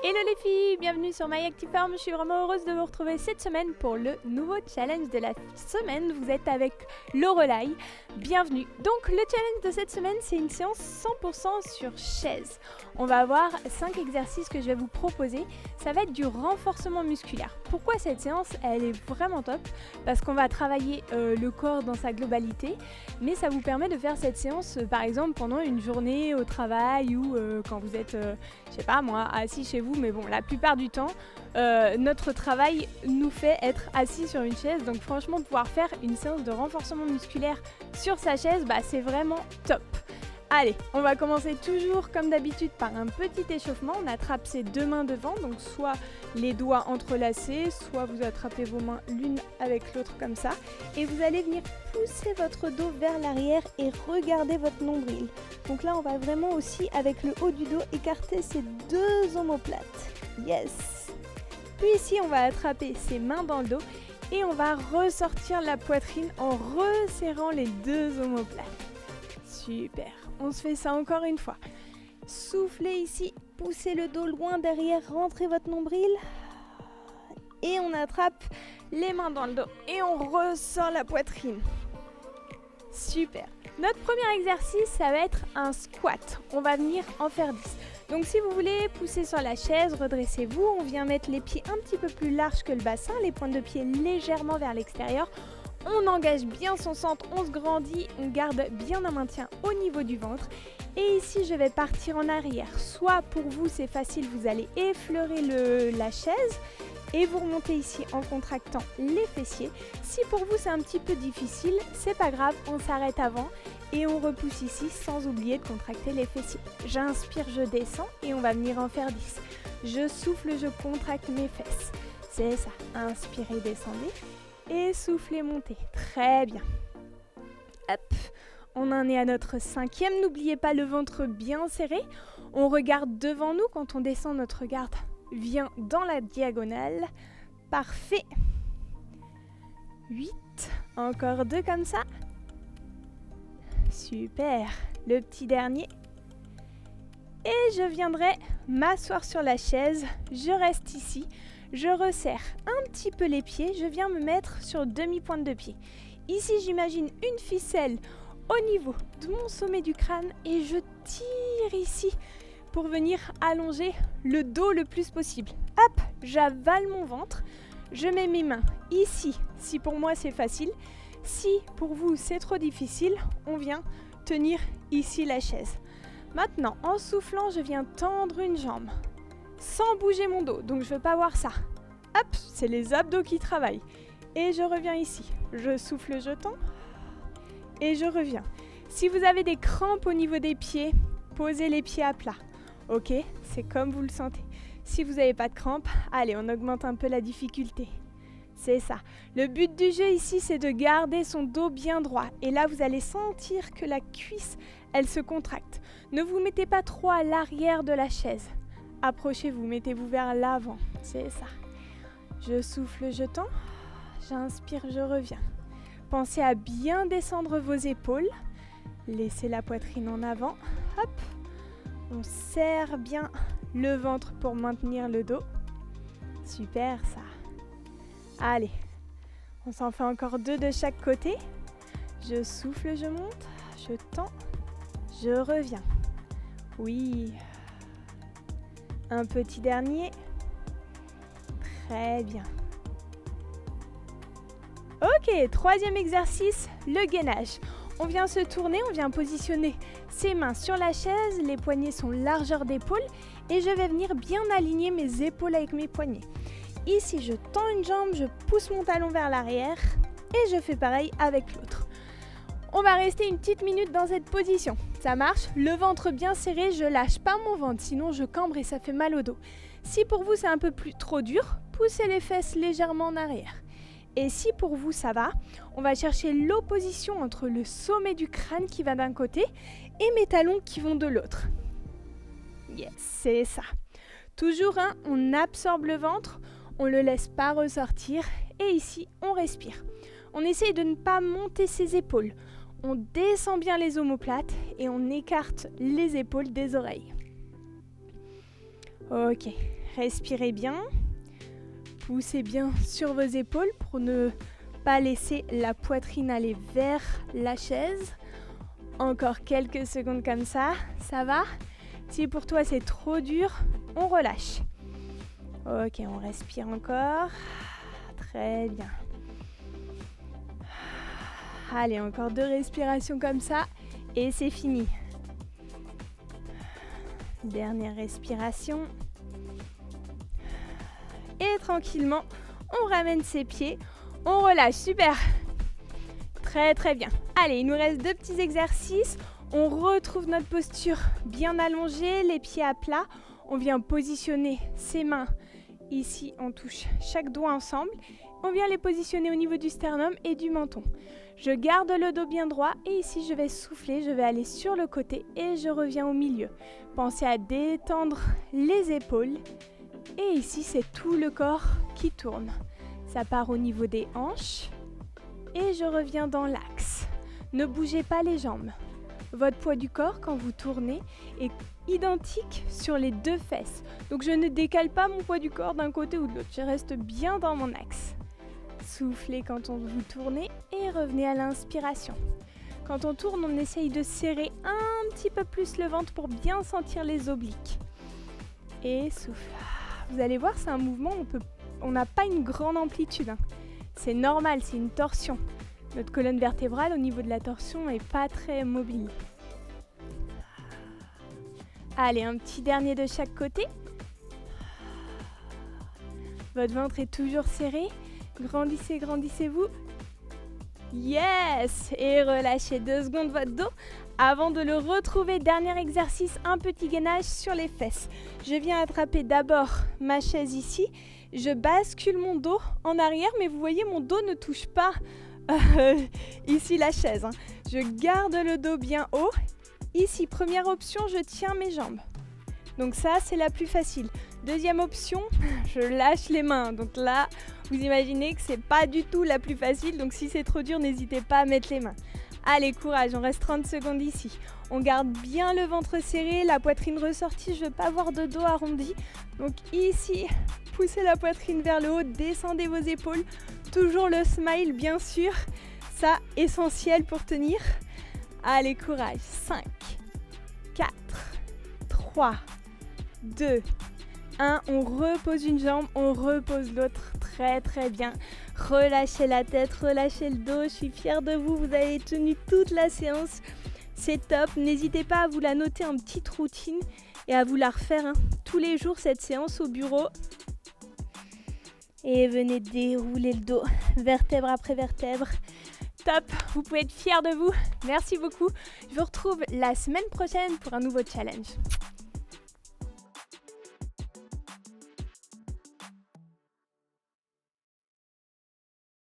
Hello les filles, bienvenue sur My Active Farm. Je suis vraiment heureuse de vous retrouver cette semaine pour le nouveau challenge de la semaine. Vous êtes avec Lorelai, bienvenue. Donc le challenge de cette semaine, c'est une séance 100% sur chaise. On va avoir 5 exercices que je vais vous proposer. Ça va être du renforcement musculaire. Pourquoi cette séance, elle est vraiment top? Parce qu'on va travailler le corps dans sa globalité, mais ça vous permet de faire cette séance par exemple pendant une journée au travail ou quand vous êtes, je sais pas moi, assis chez vous. Mais bon, la plupart du temps, notre travail nous fait être assis sur une chaise. Donc franchement, pouvoir faire une séance de renforcement musculaire sur sa chaise, c'est vraiment top. Allez, on va commencer toujours comme d'habitude par un petit échauffement. On attrape ses deux mains devant, donc soit les doigts entrelacés, soit vous attrapez vos mains l'une avec l'autre comme ça. Et vous allez venir pousser votre dos vers l'arrière et regarder votre nombril. Donc là, on va vraiment aussi, avec le haut du dos, écarter ces deux omoplates. Yes! Puis ici, on va attraper ses mains dans le dos et on va ressortir la poitrine en resserrant les deux omoplates. Super! On se fait ça encore une fois. Soufflez ici, poussez le dos loin derrière, rentrez votre nombril. Et on attrape les mains dans le dos et on ressort la poitrine. Super. Notre premier exercice, ça va être un squat. On va venir en faire 10. Donc si vous voulez pousser sur la chaise, redressez-vous. On vient mettre les pieds un petit peu plus larges que le bassin, les pointes de pied légèrement vers l'extérieur. On engage bien son centre, on se grandit, on garde bien un maintien au niveau du ventre. Et ici, je vais partir en arrière. Soit pour vous, c'est facile, vous allez effleurer la chaise et vous remontez ici en contractant les fessiers. Si pour vous, c'est un petit peu difficile, c'est pas grave, on s'arrête avant et on repousse ici sans oublier de contracter les fessiers. J'inspire, je descends et on va venir en faire 10. Je souffle, je contracte mes fesses. C'est ça, inspirez, descendez. Et soufflez, montez. Très bien. Hop, on en est à notre 5e. N'oubliez pas le ventre bien serré. On regarde devant nous. Quand on descend, notre regard vient dans la diagonale. Parfait. 8. Encore 2 comme ça. Super. Le petit dernier. Et je viendrai m'asseoir sur la chaise. Je reste ici. Je resserre un petit peu les pieds, je viens me mettre sur demi-pointe de pied. Ici, j'imagine une ficelle au niveau de mon sommet du crâne et je tire ici pour venir allonger le dos le plus possible. Hop, j'avale mon ventre, je mets mes mains ici, si pour moi c'est facile. Si pour vous c'est trop difficile, on vient tenir ici la chaise. Maintenant, en soufflant, je viens tendre une jambe. Sans bouger mon dos, donc je ne veux pas voir ça. Hop, c'est les abdos qui travaillent. Et je reviens ici. Je souffle, je tends. Et je reviens. Si vous avez des crampes au niveau des pieds, posez les pieds à plat. Ok, c'est comme vous le sentez. Si vous n'avez pas de crampes, allez, on augmente un peu la difficulté. C'est ça. Le but du jeu ici, c'est de garder son dos bien droit. Et là, vous allez sentir que la cuisse, elle se contracte. Ne vous mettez pas trop à l'arrière de la chaise. Approchez-vous, mettez-vous vers l'avant, c'est ça. Je souffle, je tends, j'inspire, je reviens. Pensez à bien descendre vos épaules, laissez la poitrine en avant, hop. On serre bien le ventre pour maintenir le dos. Super ça. Allez, on s'en fait encore 2 de chaque côté. Je souffle, je monte, je tends, je reviens. Oui. Un petit dernier. Très bien. Ok, 3e exercice, le gainage. On vient se tourner, on vient positionner ses mains sur la chaise, les poignets sont largeur d'épaule et je vais venir bien aligner mes épaules avec mes poignets. Ici, je tends une jambe, je pousse mon talon vers l'arrière et je fais pareil avec l'autre. On va rester une petite minute dans cette position. Ça marche, le ventre bien serré, je lâche pas mon ventre, sinon je cambre et ça fait mal au dos. Si pour vous c'est un peu plus trop dur, poussez les fesses légèrement en arrière. Et si pour vous ça va, on va chercher l'opposition entre le sommet du crâne qui va d'un côté et mes talons qui vont de l'autre. Yes, c'est ça. Toujours on absorbe le ventre, on le laisse pas ressortir et ici on respire. On essaye de ne pas monter ses épaules. On descend bien les omoplates et on écarte les épaules des oreilles. Ok, Respirez bien. Poussez bien sur vos épaules pour ne pas laisser la poitrine aller vers la chaise. Encore quelques secondes comme ça, ça va? Si pour toi c'est trop dur, on relâche. Ok, on respire encore. Très bien. Allez, encore 2 respirations comme ça et c'est fini. Dernière respiration. Et tranquillement, on ramène ses pieds, on relâche, super. Très très bien. Allez, il nous reste 2 petits exercices. On retrouve notre posture bien allongée, les pieds à plat. On vient positionner ses mains. Ici, on touche chaque doigt ensemble. On vient les positionner au niveau du sternum et du menton. Je garde le dos bien droit et ici, je vais souffler. Je vais aller sur le côté et je reviens au milieu. Pensez à détendre les épaules. Et ici, c'est tout le corps qui tourne. Ça part au niveau des hanches. Et je reviens dans l'axe. Ne bougez pas les jambes. Votre poids du corps, quand vous tournez, est identique sur les 2 fesses. Donc je ne décale pas mon poids du corps d'un côté ou de l'autre. Je reste bien dans mon axe. Soufflez quand on vous tournez et revenez à l'inspiration. Quand on tourne, on essaye de serrer un petit peu plus le ventre pour bien sentir les obliques. Et souffle. Vous allez voir, c'est un mouvement, on n'a pas une grande amplitude. C'est normal, c'est une torsion. Notre colonne vertébrale, au niveau de la torsion, n'est pas très mobile. Allez, un petit dernier de chaque côté. Votre ventre est toujours serré. Grandissez, grandissez-vous. Yes! Et relâchez 2 secondes votre dos. Avant de le retrouver, dernier exercice, un petit gainage sur les fesses. Je viens attraper d'abord ma chaise ici. Je bascule mon dos en arrière, mais vous voyez, mon dos ne touche pas ici la chaise. Je garde le dos bien haut. Ici, première option, je tiens mes jambes. Donc ça, c'est la plus facile. Deuxième option, je lâche les mains. Donc là, vous imaginez que c'est pas du tout la plus facile. Donc si c'est trop dur, n'hésitez pas à mettre les mains. Allez, courage, on reste 30 secondes ici. On garde bien le ventre serré, la poitrine ressortie. Je ne veux pas avoir de dos arrondi. Donc ici, poussez la poitrine vers le haut, descendez vos épaules. Toujours le smile, bien sûr. Ça, essentiel pour tenir. Allez, courage. 5, 4, 3, 2, 1. On repose une jambe, on repose l'autre. Très, très bien. Relâchez la tête, relâchez le dos. Je suis fière de vous. Vous avez tenu toute la séance. C'est top. N'hésitez pas à vous la noter en petite routine et à vous la refaire tous les jours, cette séance au bureau. Et venez dérouler le dos, vertèbre après vertèbre. Top, vous pouvez être fiers de vous. Merci beaucoup. Je vous retrouve la semaine prochaine pour un nouveau challenge.